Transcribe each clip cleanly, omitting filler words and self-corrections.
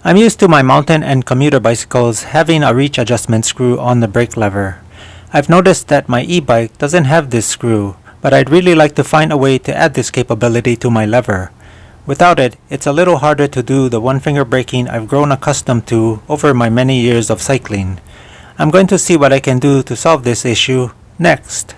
I'm used to my mountain and commuter bicycles having a reach adjustment screw on the brake lever. I've noticed that my e-bike doesn't have this screw, but I'd really like to find a way to add this capability to my lever. Without it, it's a little harder to do the one-finger braking I've grown accustomed to over my many years of cycling. I'm going to see what I can do to solve this issue next.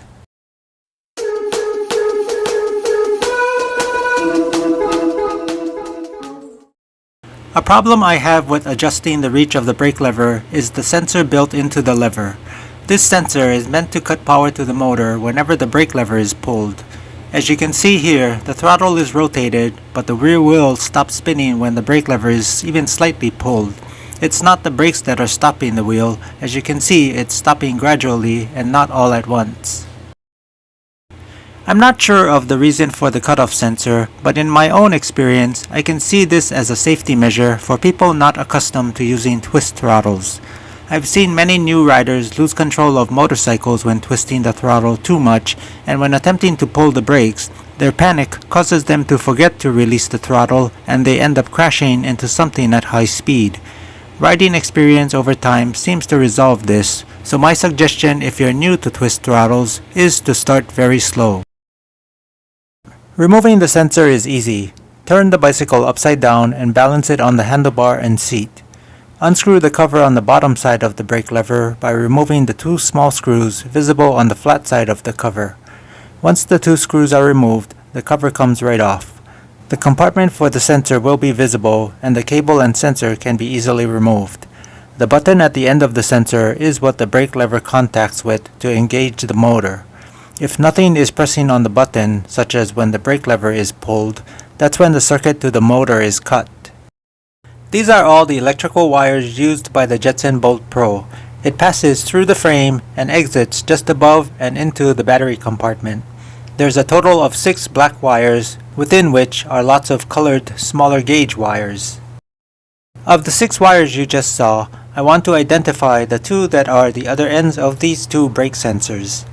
A problem I have with adjusting the reach of the brake lever is the sensor built into the lever. This sensor is meant to cut power to the motor whenever the brake lever is pulled. As you can see here, the throttle is rotated, but the rear wheel stops spinning when the brake lever is even slightly pulled. It's not the brakes that are stopping the wheel. As you can see, it's stopping gradually and not all at once. I'm not sure of the reason for the cutoff sensor, but in my own experience, I can see this as a safety measure for people not accustomed to using twist throttles. I've seen many new riders lose control of motorcycles when twisting the throttle too much, and when attempting to pull the brakes, their panic causes them to forget to release the throttle and they end up crashing into something at high speed. Riding experience over time seems to resolve this, so my suggestion if you're new to twist throttles is to start very slow. Removing the sensor is easy. Turn the bicycle upside down and balance it on the handlebar and seat. Unscrew the cover on the bottom side of the brake lever by removing the two small screws visible on the flat side of the cover. Once the two screws are removed, the cover comes right off. The compartment for the sensor will be visible and the cable and sensor can be easily removed. The button at the end of the sensor is what the brake lever contacts with to engage the motor. If nothing is pressing on the button, such as when the brake lever is pulled, that's when the circuit to the motor is cut. These are all the electrical wires used by the Jetson Bolt Pro. It passes through the frame and exits just above and into the battery compartment. There's a total of 6 black wires, within which are lots of colored smaller gauge wires. Of the 6 wires you just saw, I want to identify the 2 that are the other ends of these 2 brake sensors.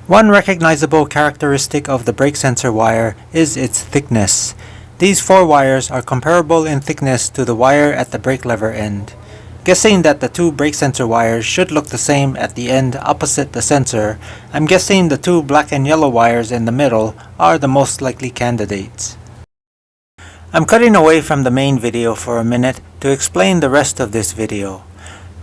One recognizable characteristic of the brake sensor wire is its thickness. These 4 wires are comparable in thickness to the wire at the brake lever end. Guessing that the 2 brake sensor wires should look the same at the end opposite the sensor, I'm guessing the 2 black and yellow wires in the middle are the most likely candidates. I'm cutting away from the main video for a minute to explain the rest of this video.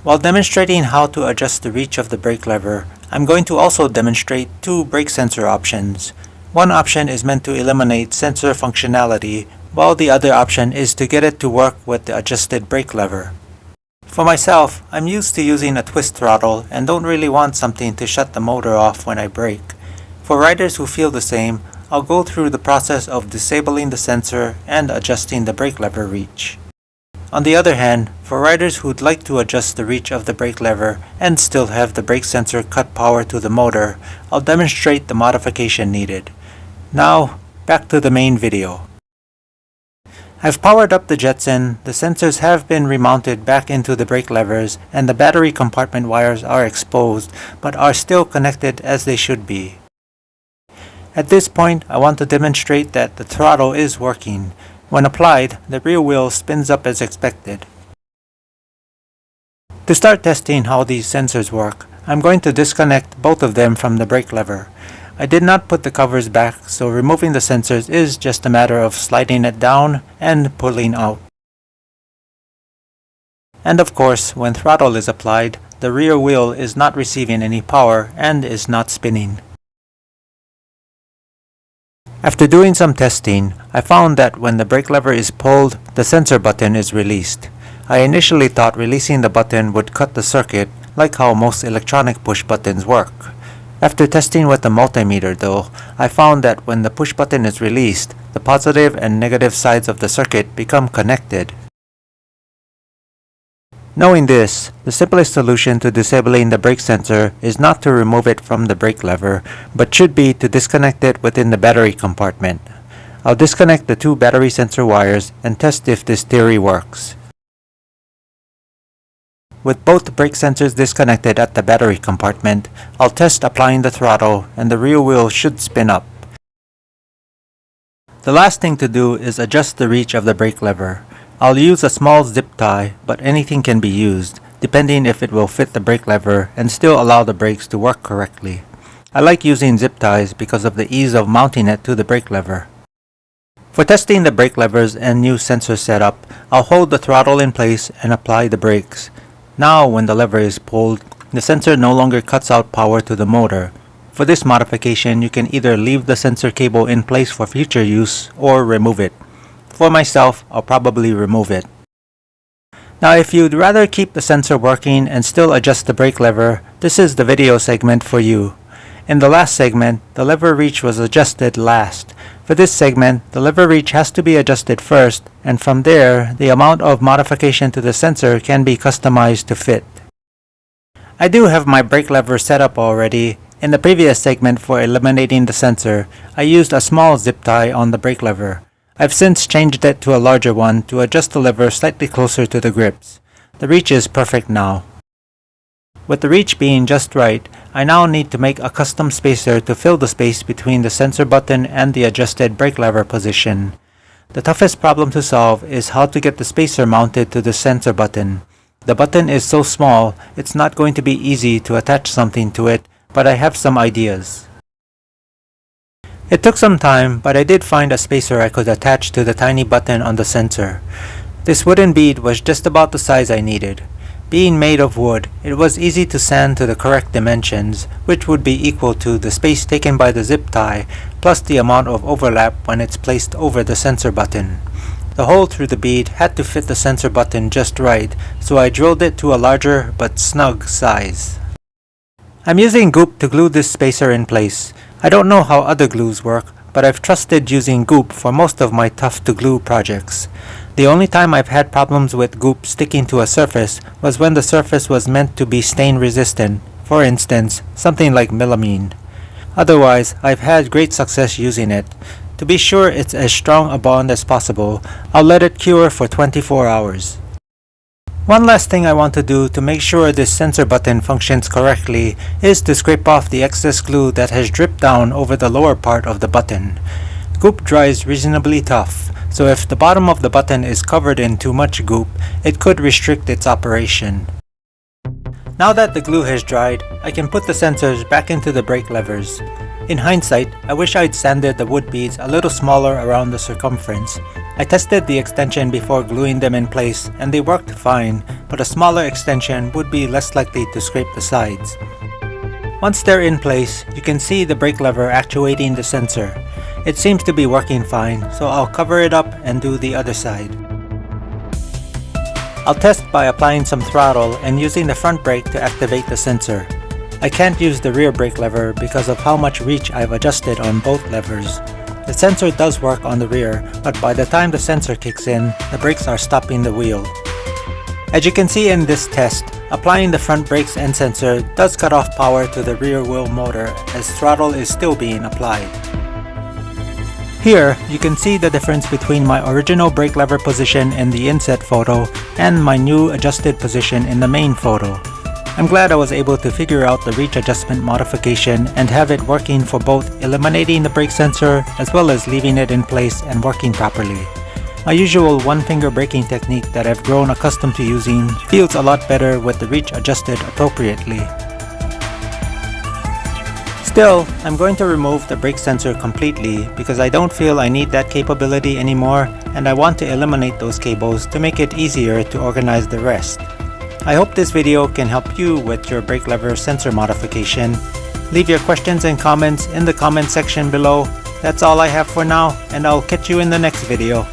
While demonstrating how to adjust the reach of the brake lever, I'm going to also demonstrate 2 brake sensor options. One option is meant to eliminate sensor functionality, while the other option is to get it to work with the adjusted brake lever. For myself, I'm used to using a twist throttle and don't really want something to shut the motor off when I brake. For riders who feel the same, I'll go through the process of disabling the sensor and adjusting the brake lever reach. On the other hand, for riders who'd like to adjust the reach of the brake lever and still have the brake sensor cut power to the motor, I'll demonstrate the modification needed. Now, back to the main video. I've powered up the Jetson, the sensors have been remounted back into the brake levers, and the battery compartment wires are exposed, but are still connected as they should be. At this point, I want to demonstrate that the throttle is working. When applied, the rear wheel spins up as expected. To start testing how these sensors work, I'm going to disconnect both of them from the brake lever. I did not put the covers back, so removing the sensors is just a matter of sliding it down and pulling out. And of course, when throttle is applied, the rear wheel is not receiving any power and is not spinning. After doing some testing, I found that when the brake lever is pulled, the sensor button is released. I initially thought releasing the button would cut the circuit, like how most electronic push buttons work. After testing with the multimeter though, I found that when the push button is released, the positive and negative sides of the circuit become connected. Knowing this, the simplest solution to disabling the brake sensor is not to remove it from the brake lever, but should be to disconnect it within the battery compartment. I'll disconnect the 2 battery sensor wires and test if this theory works. With both brake sensors disconnected at the battery compartment, I'll test applying the throttle and the rear wheel should spin up. The last thing to do is adjust the reach of the brake lever. I'll use a small zip tie, but anything can be used, depending if it will fit the brake lever and still allow the brakes to work correctly. I like using zip ties because of the ease of mounting it to the brake lever. For testing the brake levers and new sensor setup, I'll hold the throttle in place and apply the brakes. Now when the lever is pulled, the sensor no longer cuts out power to the motor. For this modification, you can either leave the sensor cable in place for future use or remove it. For myself, I'll probably remove it. Now if you'd rather keep the sensor working and still adjust the brake lever, this is the video segment for you. In the last segment, the lever reach was adjusted last. For this segment, the lever reach has to be adjusted first, and from there, the amount of modification to the sensor can be customized to fit. I do have my brake lever set up already. In the previous segment for eliminating the sensor, I used a small zip tie on the brake lever. I've since changed it to a larger one to adjust the lever slightly closer to the grips. The reach is perfect now. With the reach being just right, I now need to make a custom spacer to fill the space between the sensor button and the adjusted brake lever position. The toughest problem to solve is how to get the spacer mounted to the sensor button. The button is so small, it's not going to be easy to attach something to it, but I have some ideas. It took some time, but I did find a spacer I could attach to the tiny button on the sensor. This wooden bead was just about the size I needed. Being made of wood, it was easy to sand to the correct dimensions, which would be equal to the space taken by the zip tie, plus the amount of overlap when it's placed over the sensor button. The hole through the bead had to fit the sensor button just right, so I drilled it to a larger but snug size. I'm using goop to glue this spacer in place. I don't know how other glues work, but I've trusted using goop for most of my tough to glue projects. The only time I've had problems with goop sticking to a surface was when the surface was meant to be stain resistant, for instance, something like melamine. Otherwise, I've had great success using it. To be sure it's as strong a bond as possible, I'll let it cure for 24 hours. One last thing I want to do to make sure this sensor button functions correctly is to scrape off the excess glue that has dripped down over the lower part of the button. Goop dries reasonably tough, so if the bottom of the button is covered in too much goop, it could restrict its operation. Now that the glue has dried, I can put the sensors back into the brake levers. In hindsight, I wish I'd sanded the wood beads a little smaller around the circumference. I tested the extension before gluing them in place and they worked fine, but a smaller extension would be less likely to scrape the sides. Once they're in place, you can see the brake lever actuating the sensor. It seems to be working fine, so I'll cover it up and do the other side. I'll test by applying some throttle and using the front brake to activate the sensor. I can't use the rear brake lever because of how much reach I've adjusted on both levers. The sensor does work on the rear, but by the time the sensor kicks in, the brakes are stopping the wheel. As you can see in this test, applying the front brakes and sensor does cut off power to the rear wheel motor as throttle is still being applied. Here, you can see the difference between my original brake lever position in the inset photo and my new adjusted position in the main photo. I'm glad I was able to figure out the reach adjustment modification and have it working for both eliminating the brake sensor as well as leaving it in place and working properly. My usual one-finger braking technique that I've grown accustomed to using feels a lot better with the reach adjusted appropriately. Still, I'm going to remove the brake sensor completely because I don't feel I need that capability anymore and I want to eliminate those cables to make it easier to organize the rest. I hope this video can help you with your brake lever sensor modification. Leave your questions and comments in the comment section below. That's all I have for now, and I'll catch you in the next video.